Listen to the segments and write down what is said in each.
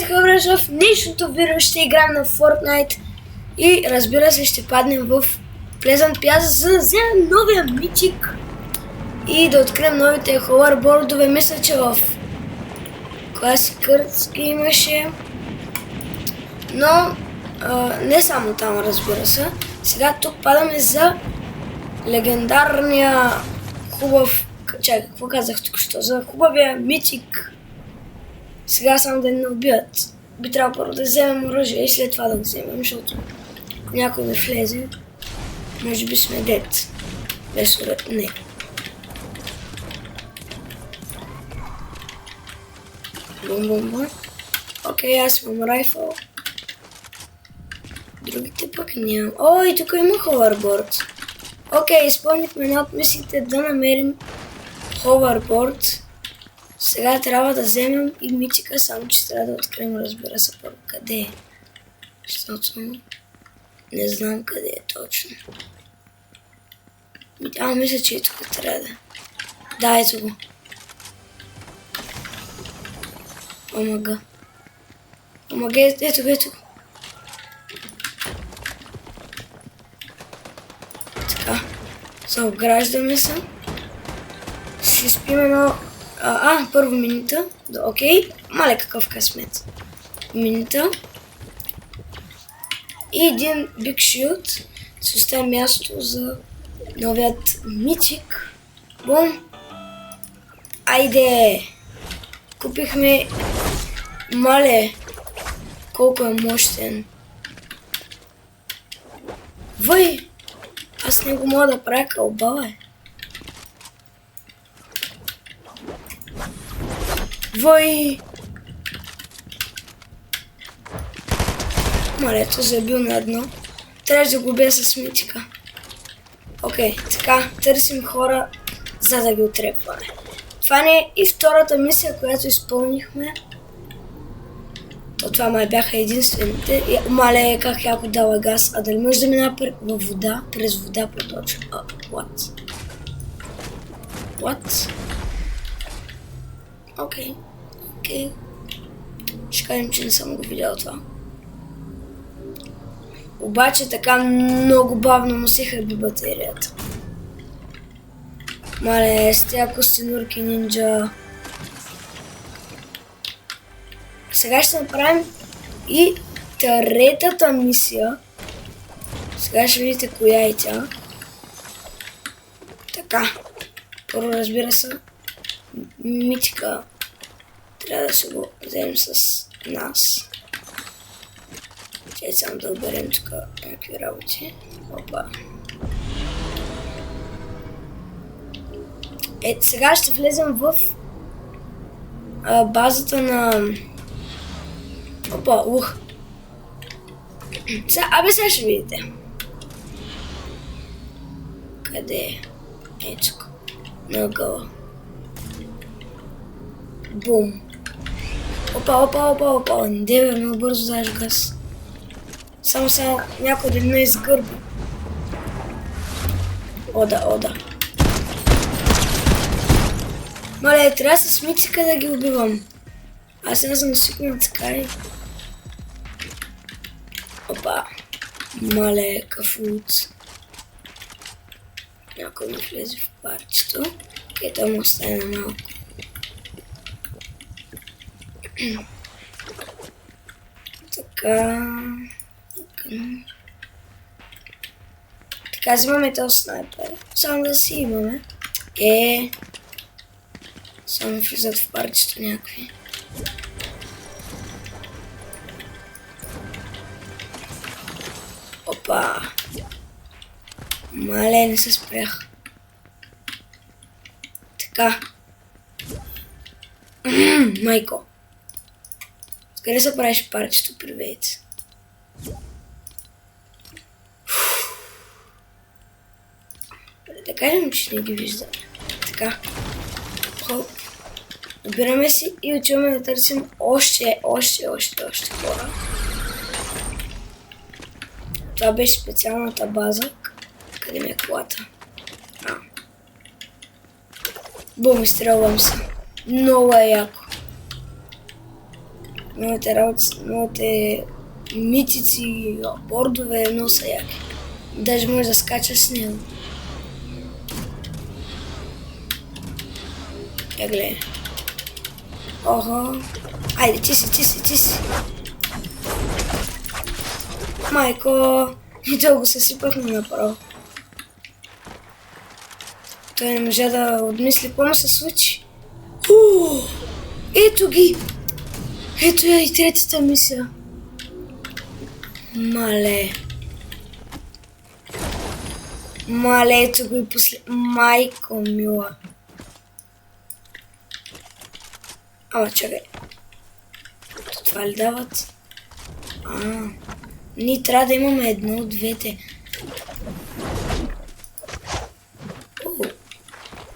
Здравейте хора, в днешното видео ще играем на Fortnite и разбира се ще паднем в Pleasant Piazza, за да вземем новия митик и да открием новите ховербордове. Мисля, че в Classic имаше, но не само там, разбира се. Сега тук падаме за легендарния хубав... Чакай, какво казах тук що? За хубавия митик. Сега само да не убият. Би трябвало първо да вземем оръжие и след това да го вземем, защото някой да влезе. Може би сме дет. Без оръжие. Не. Бум-бум-бум. Окей, аз имам райфъл. Другите пък нямам. О, и тук има ховерборд. Окей, изпълнихме една от мисиите да намерим ховерборд. Сега трябва да вземем и митика, само че трябва да открием, разбира се, първо къде е. Защото не знам къде е точно. Мисля, че и тук трябва да. Да, ето го. Омага. Омага, ето го. Така. Съобграждаме се. Си спим едно... първо минута. Окей. Мале какъв късмет. Минута. И един Big Shield. Се оставя място за новият митик. Бум. Айде. Купихме... Мале. Колко е мощен. Въй. Аз не го мога да правя кълба, бе. Въй! Малето забил на едно. Трябва да го бия с митика. Окей, така, търсим хора, за да ги отрепваме. Това не е и втората мисия, която изпълнихме. Това май бяха единствените. Мале, как яко дава газ. А дали може да мина във вода? През вода проточа. What? What? Окей. Ще кажем, че не съм го видял това. Обаче така много бавно му се хаби батерията. Мале, с тя костенурки нинджа. Сега ще направим и третата мисия. Сега ще видите коя е тя. Така. Първо, разбира се, митика трябва да се го вземем с нас. Ще само да оберем тук някакви работи. Опа. Сега ще влезем в базата на... Опа, сега ще видите. Къде е? Ето тук. Нагъла. Бум. Опа. Деве, много бързо даш газ. Само някой да не изгърби. Ода. Мале, трябва с митика да ги убивам. Аз сега съм свикнал така и... Опа. Мале, кафут. Някой ми влезе в парчето. Окей, той му остане на малко. Така, взимаме този снайпер. Само да си имаме. Само влизат в парчето някакви. Опа. Мале, не се спрях. Така. Майко. Къде се правиш парчето, привет? Да кажем, че не ги виждаме. Така. Обираме си и отиваме да търсим още хора. Това беше специалната база. Къде ми е колата? Бум, изстрелвам се. Много е яко. новите работи, новите митици, бордове, много са яки. Даже може да скачаш с него. Я гледай. Ого. Айде, ти си. Майко, и дълго се сипахме направо. Той не можа да отмисли какво му се случи. Ето ги! Ето я и третата мисия. Мале, ето го и после... Майко мила. Ама чакай. Това ли дават? Ние трябва да имаме едно от двете.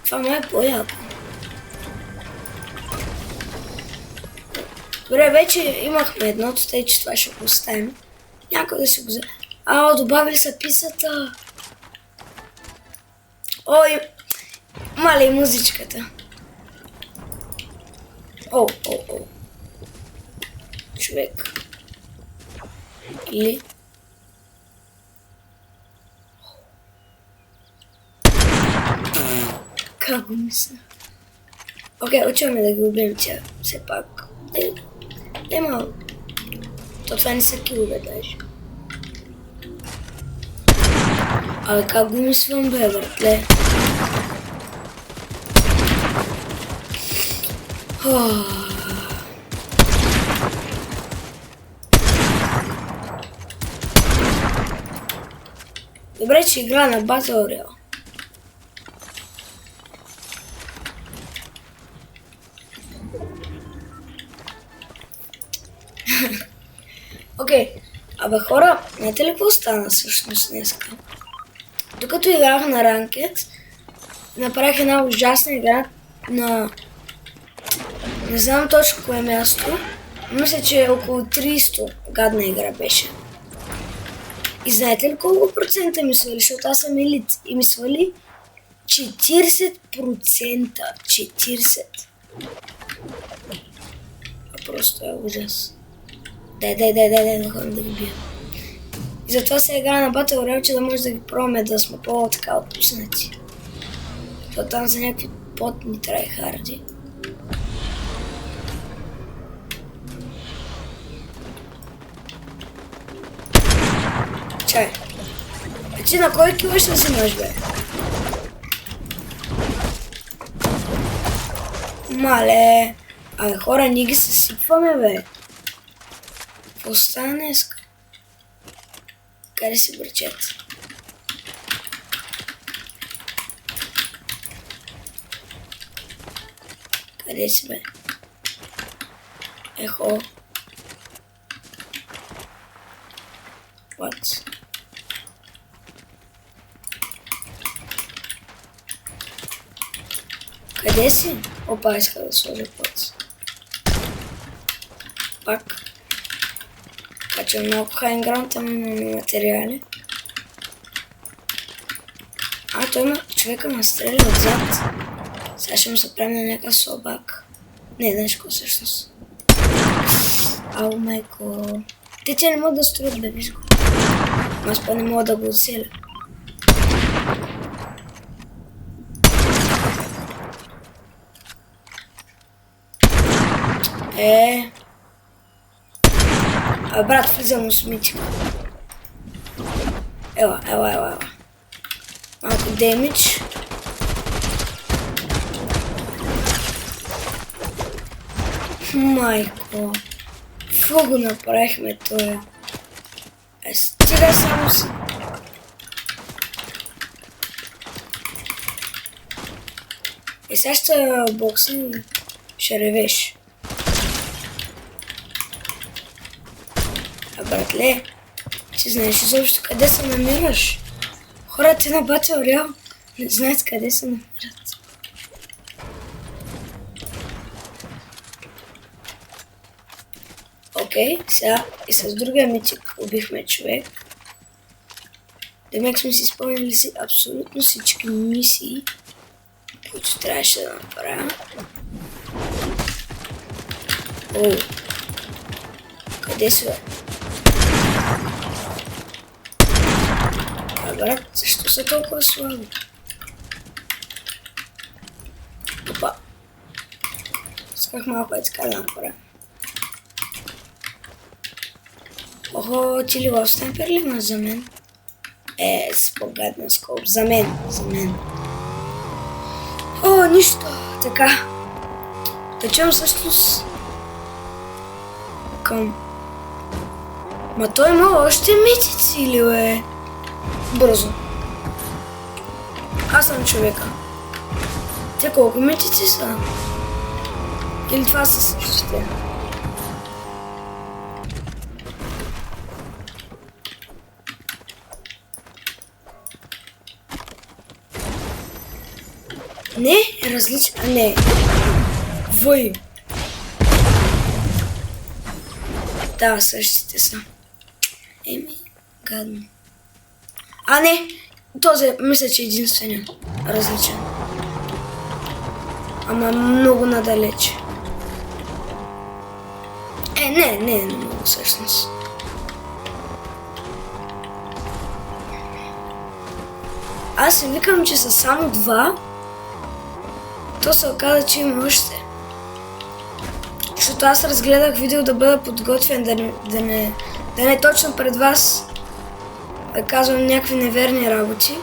Това ме е по-яко. Добре, вече имахме едното, тъй че това ще го оставим. Някой да си го взе. Добавили са писата. Ой, мале и музичката. Човек. Или... Как го мисля? Окей, отиваме да ги убием тя, все пак. Нема... То това не са килове даже. Абе, как го мислям, бе, братле? Добре, че игра на Battle Royale. Окей, абе хора, знаете ли какво стана всъщност днеска? Докато играх на Ranked, направих една ужасна игра на... Не знам точно кое място. Мисля, че е около 300. Гадна игра беше. И знаете ли колко процента ми свали? Защото аз съм елит. И ми свали 40%. 40%. Просто е ужас. Дай, да ходим да ги бием. И затова се игра на Battle Royale, че да може да ги пробваме да сме по-така отпуснати. Защото там са някакви потни трайхарди. Чай. Ти на кой кил ще взимаш, бе? Мале. Абе хора, ние ги съсипваме, бе. Какво стана днеска? Къде си брачет? Къде си, бе? Ехо. What? Къде си? Опа, иска да сложа път. Пак. Качвам много хайнграунд, ама имаме материали. Той има... Човека ме стреля отзад. Сега ще му се правим на някакъв слабак. Не, знаеш какво всъщност. Майко. Те не могат да строят, да виж го. Аз па не мога да го оцеля. Брат, влизам му с митика. Ела. Малко демидж. Майко. Какво го направихме това? Стига само си. Сега ще боксим и ще ревеш. Братле, ти знаеш изобщо къде се намираш? Хората на Battle Royale не знаят къде се намират. Окей, сега и с другия митик убихме човек. Демек сме си изпълнили си абсолютно всички мисии, които трябваше да направя. Къде си, бе? Брат, защо са толкова слаби? Опа. Исках малко е така да направя. Охо, ти ли в снайпер ли има за мен? С погледна скоп. За мен. О, нищо. Така. Тъчам всъщност към... Ма той има още митици ли, бе? Бързо. Аз съм човека. Те колко митици са? Или това са същите? Не, е различен. А не. Вой. Да, същите са. Еми, гадно. А не, този мисля, че е единствения различен. Ама много надалече. Не е много всъщност. Аз си викам, че са само два. То се оказа, че има още. Защото аз разгледах видео да бъда подготвен, да не точно пред вас да казвам някакви неверни работи.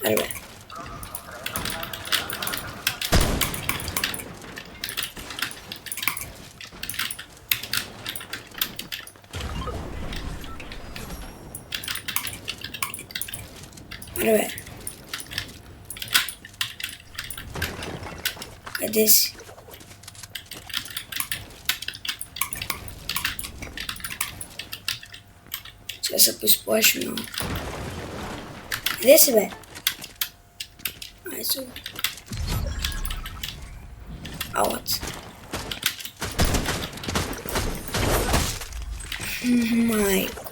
Добре. Добре. Къде си? Сега се поизплаши много. Къде си, бе? Айсо. Аут. Майко.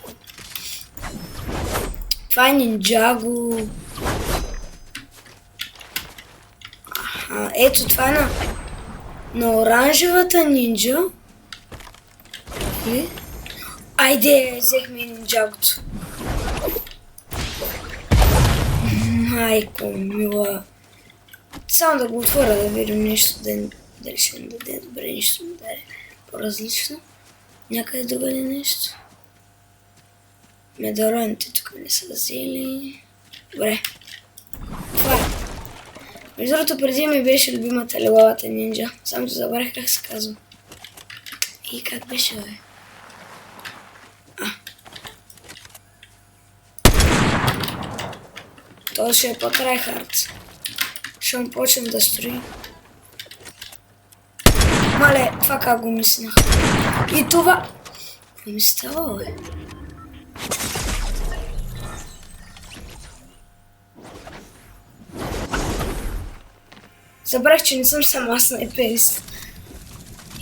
Това е нинджаго. Ето това е на оранжевата нинджа. Айде, взехме нинджагото. Майко, мила. Само да го отворя да видим нещо, дали ще ми даде добре, нещо ми даде по-различно. Някъде другаде нещо. Медалоните тук не са взели. Добре. Това е. Между другото, преди ми беше любимата лилавата нинджа. Само че забравих как се казва. И как беше, бе? Това ще е по-трайхард. Ще му почнем да строи. Мале, това как го мислях. И това... Не ми става, бе. Забрах, че не съм сама снайперист.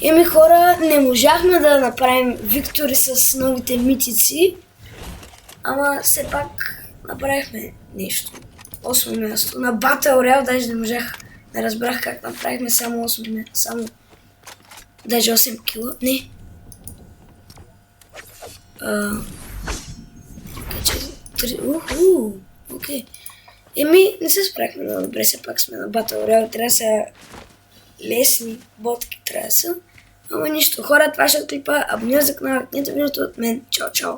Еми хора, не можахме да направим виктори с новите митици. Ама все пак направихме нещо. 8 място. На Battle Royale даже не можах. Не разбрах как направихме само 8 място. Само... Даже 8 кила. Не. Окей. Еми, не се справихме много добре, все пак сме на Battle Royale. Трябва да са лесни ботки, трябва да са. Ама нищо. Хора, това ще е клипа. Абонирайте за канала, не да от мен. Чао, чао.